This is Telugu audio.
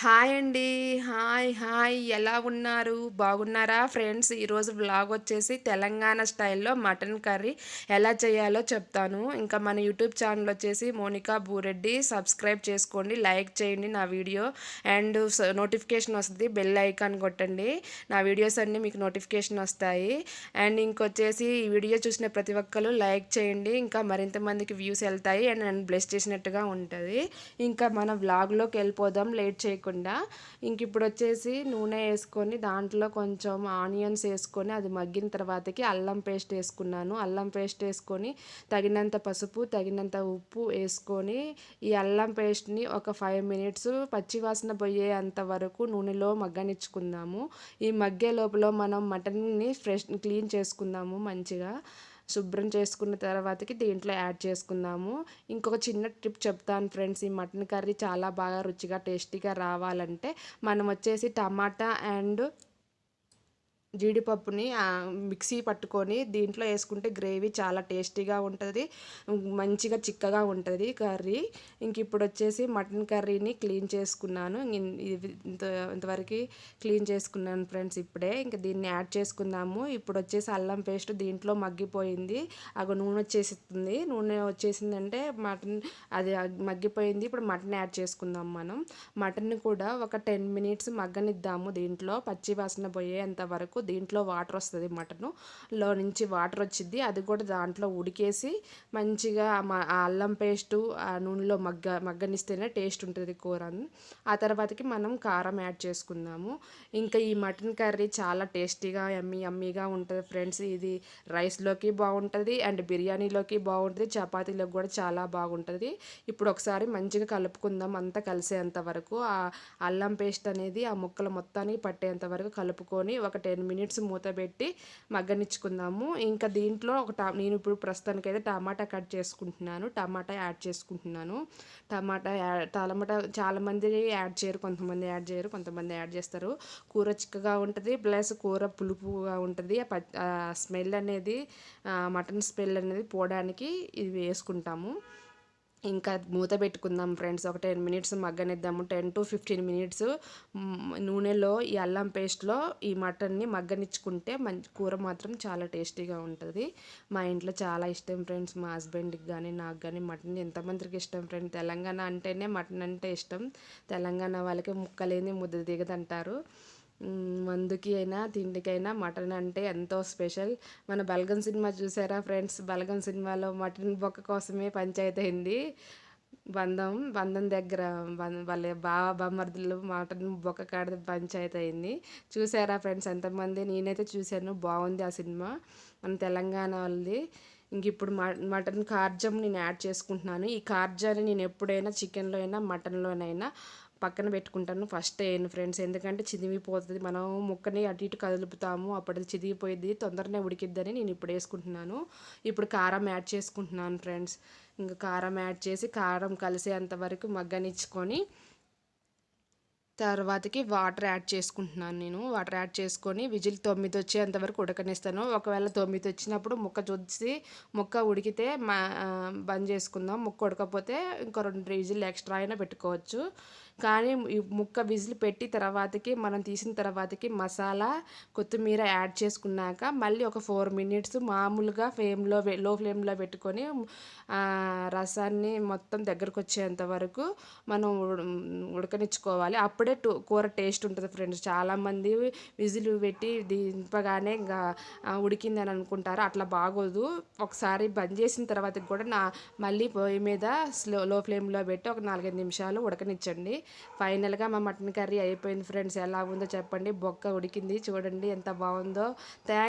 హాయ్ అండి. హాయ్. ఎలా ఉన్నారు? బాగున్నారా ఫ్రెండ్స్? ఈరోజు వ్లాగ్ వచ్చేసి తెలంగాణ స్టైల్‌లో మటన్ కర్రీ ఎలా చేయాలో చెప్తాను. ఇంకా మన యూట్యూబ్ ఛానల్ వచ్చేసి మోనికా బూరెడ్డి. సబ్స్క్రైబ్ చేసుకోండి, లైక్ చేయండి నా వీడియో అండ్ నోటిఫికేషన్ వస్తది. బెల్ ఐకాన్ కొట్టండి. నా వీడియోస్ అన్నీ మీకు నోటిఫికేషన్ వస్తాయి. అండ్ ఇంకొచ్చేసి ఈ వీడియో చూసిన ప్రతి ఒక్కరు లైక్ చేయండి. ఇంకా మరింత మందికి వ్యూస్ వెళ్తాయి అండ్ నన్ను బ్లెస్ చేసినట్టుగా ఉంటది. ఇంకా మన వ్లాగ్‌లోకి వెళ్ళిపోదాం లేట్ చేయకుండా. ఇంక ఇప్పుడు వచ్చేసి నూనె వేసుకొని దాంట్లో కొంచెం ఆనియన్స్ వేసుకొని అది మగ్గిన తర్వాతకి అల్లం పేస్ట్ వేసుకున్నాను. అల్లం పేస్ట్ వేసుకొని తగినంత పసుపు, తగినంత ఉప్పు వేసుకొని ఈ అల్లం పేస్ట్ని ఒక 5 మినిట్స్ పచ్చివాసన పోయేంత వరకు నూనెలో మగ్గనిచ్చుకుందాము. ఈ మగ్గే లోపల మనం మటన్ని క్లీన్ చేసుకుందాము. మంచిగా శుభ్రం చేసుకున్న తర్వాతకి దీంట్లో యాడ్ చేసుకుందాము. ఇంకొక చిన్న టిప్ చెప్తాను ఫ్రెండ్స్. ఈ మటన్ కర్రీ చాలా బాగా రుచిగా టేస్టీగా రావాలంటే మనం వచ్చేసి టమాటా అండ్ జీడిపప్పుని మిక్సీ పట్టుకొని దీంట్లో వేసుకుంటే గ్రేవీ చాలా టేస్టీగా ఉంటుంది, మంచిగా చిక్కగా ఉంటుంది కర్రీ. ఇంక ఇప్పుడు వచ్చేసి మటన్ కర్రీని క్లీన్ చేసుకున్నాను. ఇంతవరకు క్లీన్ చేసుకున్నాను ఫ్రెండ్స్. ఇప్పుడే ఇంక దీన్ని యాడ్ చేసుకుందాము. ఇప్పుడు వచ్చేసి అల్లం పేస్ట్ దీంట్లో మగ్గిపోయింది. నూనె వచ్చేసింది. నూనె వచ్చేసిందంటే మటన్ అది మగ్గిపోయింది. ఇప్పుడు మటన్ యాడ్ చేసుకుందాం మనం. మటన్ కూడా ఒక 10 మినిట్స్ మగ్గనిద్దాము. దీంట్లో పచ్చి వాసన పోయేంత వరకు. దీంట్లో వాటర్ వస్తుంది, మటన్లో నుంచి వాటర్ వచ్చింది. అది కూడా దాంట్లో ఉడికేసి మంచిగా ఆ అల్లం పేస్టు ఆ నూనెలో మగ్గనిస్తేనే టేస్ట్ ఉంటుంది కూర. ఆ తర్వాతకి మనం కారం యాడ్ చేసుకుందాము. ఇంకా ఈ మటన్ కర్రీ చాలా టేస్టీగా యమ్మీగా ఉంటుంది ఫ్రెండ్స్. ఇది రైస్లోకి బాగుంటుంది అండ్ బిర్యానీలోకి బాగుంటుంది, చపాతీలోకి కూడా చాలా బాగుంటుంది. ఇప్పుడు ఒకసారి మంచిగా కలుపుకుందాం అంతా కలిసేంత వరకు. ఆ అల్లం పేస్ట్ అనేది ఆ ముక్కలు మొత్తానికి పట్టేంత వరకు కలుపుకొని ఒక 10 మినిట్స్ మూత పెట్టి మగ్గనిచ్చుకుందాము. ఇంకా దీంట్లో నేను ఇప్పుడు ప్రస్తుతానికైతే టమాటా కట్ చేసుకుంటున్నాను, టమాటా యాడ్ చేసుకుంటున్నాను. టమాటా చాలామంది యాడ్ చేయరు, కొంతమంది యాడ్ చేయరు, కొంతమంది యాడ్ చేస్తారు. కూర చిక్కగా ఉంటుంది, ప్లస్ కూర పులుపుగా ఉంటుంది. స్మెల్ అనేది మటన్ స్మెల్ అనేది పోవడానికి ఇది వేసుకుంటాము. ఇంకా మూత పెట్టుకుందాం ఫ్రెండ్స్. ఒక 10 మినిట్స్ మగ్గనిద్దాము. 10 to 15 మినిట్స్ నూనెలో ఈ అల్లం పేస్ట్లో ఈ మటన్ని మగ్గనిచ్చుకుంటే కూర మాత్రం చాలా టేస్టీగా ఉంటుంది. మా ఇంట్లో చాలా ఇష్టం ఫ్రెండ్స్. మా హస్బెండ్కి కానీ నాకు కానీ మటన్ ఎంతమందికి ఇష్టం ఫ్రెండ్స్. తెలంగాణ అంటేనే మటన్ అంటే ఇష్టం. తెలంగాణ వాళ్ళకి ముక్కలేని ముద్ద దిగదంటారు. మందుకి అయినా తిండికైనా మటన్ అంటే ఎంతో స్పెషల్. మన బలగం సినిమా చూసారా ఫ్రెండ్స్? బలగం సినిమాలో మటన్ బొక్క కోసమే పంచాయతీ అయింది. బంధం దగ్గర వాళ్ళ బావ బామర్దులు మటన్ బొక్క కాడ పంచాయతీ అయింది. చూసారా ఫ్రెండ్స్ ఎంతమంది? నేనైతే చూశాను, బాగుంది ఆ సినిమా, మన తెలంగాణ వాళ్ళది. ఇంక ఇప్పుడు మటన్ కార్జం నేను యాడ్ చేసుకుంటున్నాను. ఈ కార్జాన్ని నేను ఎప్పుడైనా చికెన్లో అయినా మటన్లోనైనా పక్కన పెట్టుకుంటాను, ఫస్ట్ వేయను ఫ్రెండ్స్. ఎందుకంటే చిదిమిపోతుంది, మనం ముక్కని అటు ఇటు కదులుపుతాము, అప్పుడు చిదిగిపోయింది, తొందరనే ఉడికిద్దని నేను ఇప్పుడు వేసుకుంటున్నాను. ఇప్పుడు కారం యాడ్ చేసుకుంటున్నాను ఫ్రెండ్స్. ఇంకా కారం యాడ్ చేసి కారం కలిసేంత వరకు మగ్గనిచ్చుకొని తర్వాతకి వాటర్ యాడ్ చేసుకుంటున్నాను నేను. వాటర్ యాడ్ చేసుకొని విజిల్ 9 వచ్చేంత వరకు ఉడకనిస్తాను. ఒకవేళ 9 వచ్చినప్పుడు ముక్క చూసి ముక్క ఉడికితే బంద్ చేసుకుందాం. ముక్క ఉడకపోతే ఇంకో 2 విజిల్ ఎక్స్ట్రా అయినా పెట్టుకోవచ్చు. కానీ ఈ ముక్క విజిల్ పెట్టి తర్వాతకి మనం తీసిన తర్వాతకి మసాలా కొత్తిమీర యాడ్ చేసుకున్నాక మళ్ళీ ఒక 4 మినిట్స్ మామూలుగా లో ఫ్లేమ్లో పెట్టుకొని రసాన్ని మొత్తం దగ్గరకు వచ్చేంత వరకు మనం ఉడకనిచ్చుకోవాలి. అప్పుడే కూర టేస్ట్ ఉంటుంది ఫ్రెండ్స్. చాలామంది విజిల్ పెట్టి దింపగానే ఇంకా ఉడికిందని అనుకుంటారు, అట్లా బాగోదు. ఒకసారి బంద్ చేసిన తర్వాత కూడా మళ్ళీ పొయ్యి మీద లో ఫ్లేమ్లో పెట్టి ఒక 4-5 నిమిషాలు ఉడకనిచ్చండి. ఫైనల్గా మా మటన్ కర్రీ అయిపోయింది ఫ్రెండ్స్. ఎలా ఉందో చెప్పండి. బొక్క ఉడికింది చూడండి ఎంత బాగుందో.